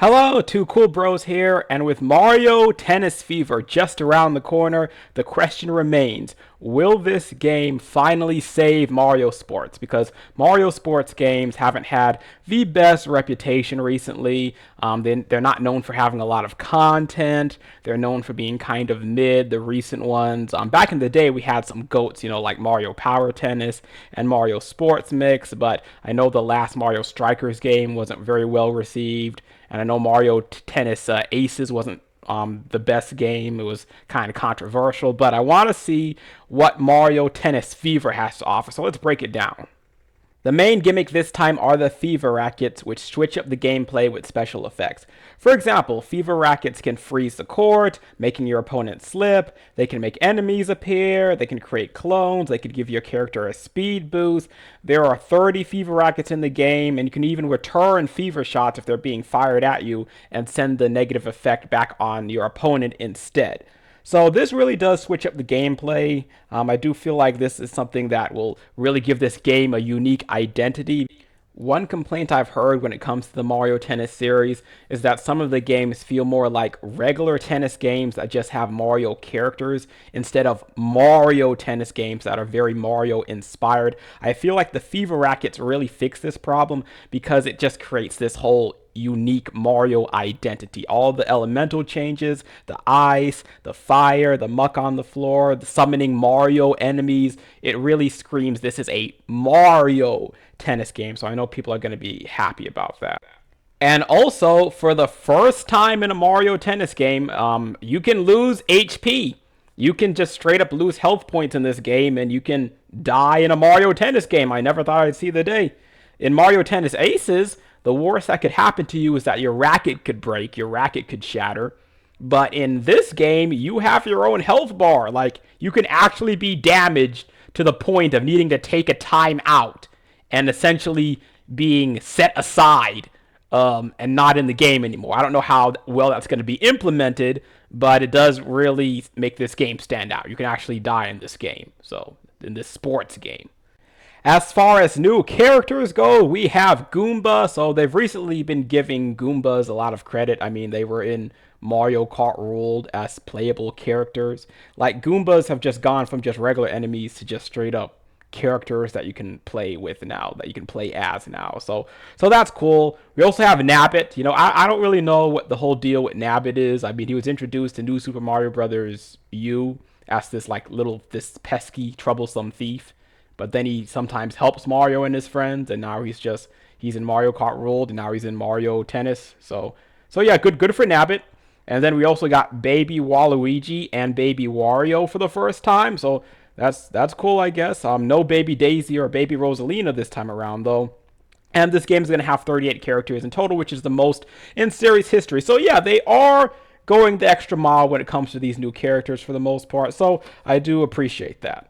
Hello, two cool bros here, and with Mario Tennis Fever just around the corner, the question remains, will this game finally save Mario Sports? Because Mario Sports games haven't had the best reputation recently. They're not known for having a lot of content. They're known for being kind of mid, the recent ones. Back in the day, we had some GOATs, like Mario Power Tennis and Mario Sports Mix, but I know the last Mario Strikers game wasn't very well received. And I know Mario Tennis Aces wasn't the best game. It was kind of controversial, but I want to see what Mario Tennis Fever has to offer. So let's break it down. The main gimmick this time are the Fever Rackets, which switch up the gameplay with special effects. For example, Fever Rackets can freeze the court, making your opponent slip. They can make enemies appear. They can create clones. They could give your character a speed boost. There are 30 Fever Rackets in the game, and you can even return Fever shots if they're being fired at you and send the negative effect back on your opponent instead. So this really does switch up the gameplay. I do feel like this is something that will really give this game a unique identity. One complaint I've heard when it comes to the Mario Tennis series is that some of the games feel more like regular tennis games that just have Mario characters instead of Mario Tennis games that are very Mario inspired. I feel like the Fever Rackets really fix this problem because it just creates this whole unique Mario identity. All the elemental changes, the ice, the fire, the muck on the floor, the summoning Mario enemies, it really screams this is a Mario tennis game. So I know people are going to be happy about that. And also, for the first time in a Mario tennis game, you can lose HP. You can just straight up lose health points in this game, and you can die in a Mario tennis game. I never thought I'd see the day. In Mario Tennis Aces, the worst that could happen to you is that your racket could break, your racket could shatter. But in this game, you have your own health bar. Like, you can actually be damaged to the point of needing to take a time out and essentially being set aside and not in the game anymore. I don't know how well that's going to be implemented, but it does really make this game stand out. You can actually die in this game, so in this sports game. As far as new characters go, we have Goomba. So they've recently been giving Goombas a lot of credit. I mean, they were in Mario Kart World as playable characters. Like, Goombas have just gone from just regular enemies to just straight up characters that you can play with now, that you can play as now. So that's cool. We also have Nabbit. I don't really know what the whole deal with Nabbit is. I mean, he was introduced to New Super Mario Brothers U as this pesky, troublesome thief. But then he sometimes helps Mario and his friends, and now he's in Mario Kart World, and now he's in Mario Tennis. So yeah, good for Nabbit. And then we also got Baby Waluigi and Baby Wario for the first time. So that's cool, I guess. No Baby Daisy or Baby Rosalina this time around though. And this game is going to have 38 characters in total, which is the most in series history. So yeah, they are going the extra mile when it comes to these new characters for the most part. So I do appreciate that.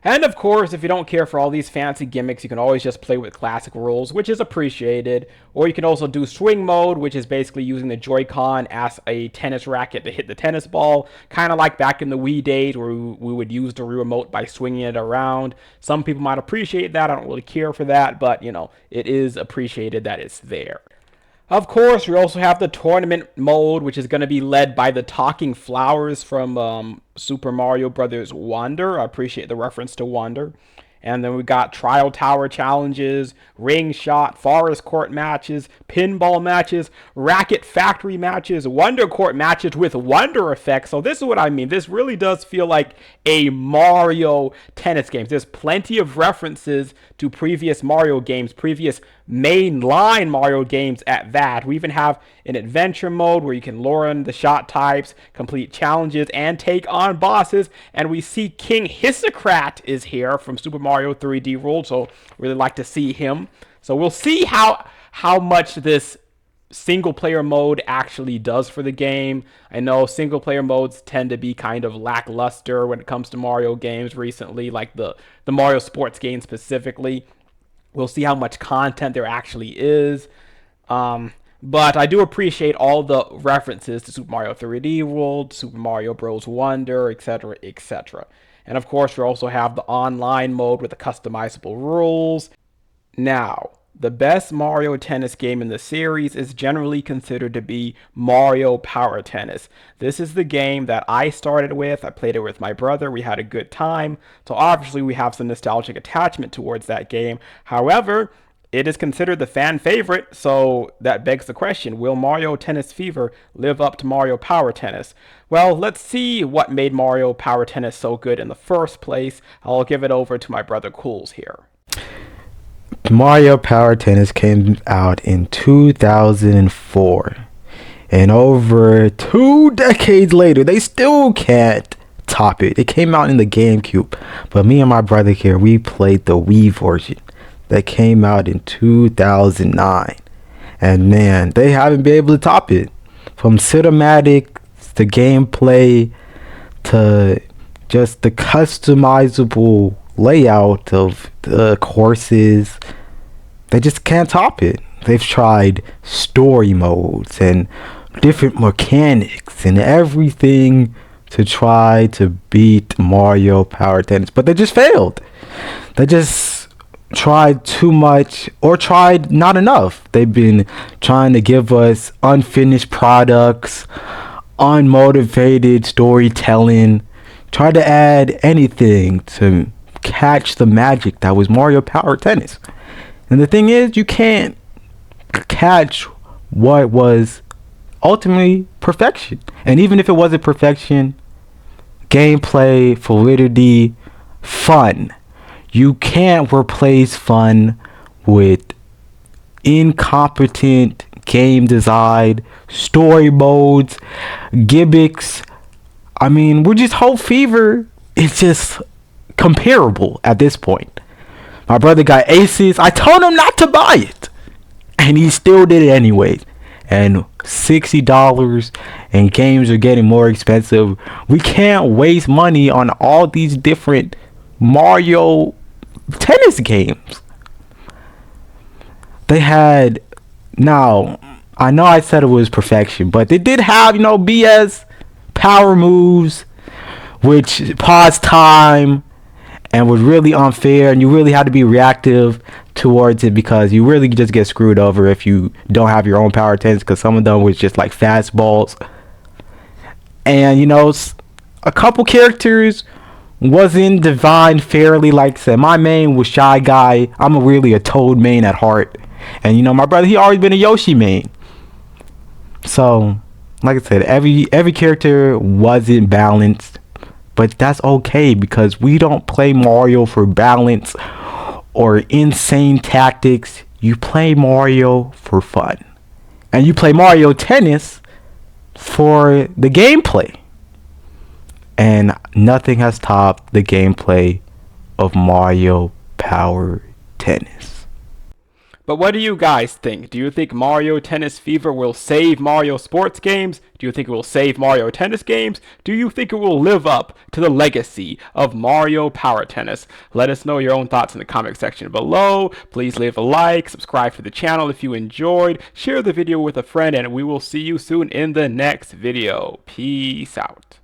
And of course, if you don't care for all these fancy gimmicks, you can always just play with classic rules, which is appreciated. Or you can also do swing mode, which is basically using the Joy-Con as a tennis racket to hit the tennis ball. Kind of like back in the Wii days where we would use the Wii remote by swinging it around. Some people might appreciate that. I don't really care for that, but it is appreciated that it's there. Of course, we also have the tournament mode, which is going to be led by the talking flowers from Super Mario Brothers Wonder. I appreciate the reference to Wonder. And then we got Trial Tower challenges, ring shot, forest court matches, pinball matches, racket factory matches, Wonder Court matches with Wonder effects. So this is what I mean. This really does feel like a Mario tennis game. There's plenty of references to previous Mario games, previous mainline Mario games at that. We even have an adventure mode where you can learn the shot types, complete challenges, and take on bosses. And we see King Hissocrat is here from Super Mario 3D World, so really like to see him. So we'll see how much this single player mode actually does for the game. I know single player modes tend to be kind of lackluster when it comes to Mario games recently, like the Mario sports game specifically. We'll see how much content there actually is. But I do appreciate all the references to Super Mario 3D World, Super Mario Bros. Wonder, etc., etc. And of course, we also have the online mode with the customizable rules. Now, The best Mario Tennis game in the series is generally considered to be Mario Power Tennis. This is the game that I started with. I played it with my brother. We had a good time. So obviously we have some nostalgic attachment towards that game. However, it is considered the fan favorite, so that begs the question, will Mario Tennis Fever live up to Mario Power Tennis? Well, let's see what made Mario Power Tennis so good in the first place. I'll give it over to my brother Cools here. Mario Power Tennis came out in 2004. And over 2 decades later, they still can't top it. It came out in the GameCube. But me and my brother here, we played the Wii version that came out in 2009. And man, they haven't been able to top it. From cinematics to gameplay to just the customizable layout of the courses, they just can't top it. They've tried story modes and different mechanics and everything to try to beat Mario Power Tennis, but they just failed. They just tried too much or tried not enough. They've been trying to give us unfinished products, unmotivated storytelling, try to add anything to catch the magic that was Mario Power Tennis. And the thing is, you can't catch what was ultimately perfection. And even if it wasn't perfection, gameplay, fluidity, fun. You can't replace fun with incompetent game design, story modes, gimmicks. I mean, we're just Hope Fever. It's just comparable at this point. My brother got aces. I told him not to buy it, and he still did it anyways. And $60, and games are getting more expensive. We can't waste money on all these different Mario Tennis games. They had, now I know I said it was perfection, but they did have, BS power moves, which paused time and was really unfair, and you really had to be reactive towards it because you really just get screwed over if you don't have your own power tennis, because some of them was just like fastballs. And a couple characters wasn't designed fairly. Like I said, my main was Shy Guy. I'm really a Toad main at heart, and my brother, he always been a Yoshi main. So like I said, every character wasn't balanced. But that's okay, because we don't play Mario for balance or insane tactics. You play Mario for fun. And you play Mario Tennis for the gameplay. And nothing has topped the gameplay of Mario Power Tennis. But what do you guys think? Do you think Mario Tennis Fever will save Mario sports games? Do you think it will save Mario Tennis games? Do you think it will live up to the legacy of Mario Power Tennis? Let us know your own thoughts in the comment section below. Please leave a like, subscribe to the channel if you enjoyed, share the video with a friend, and we will see you soon in the next video. Peace out.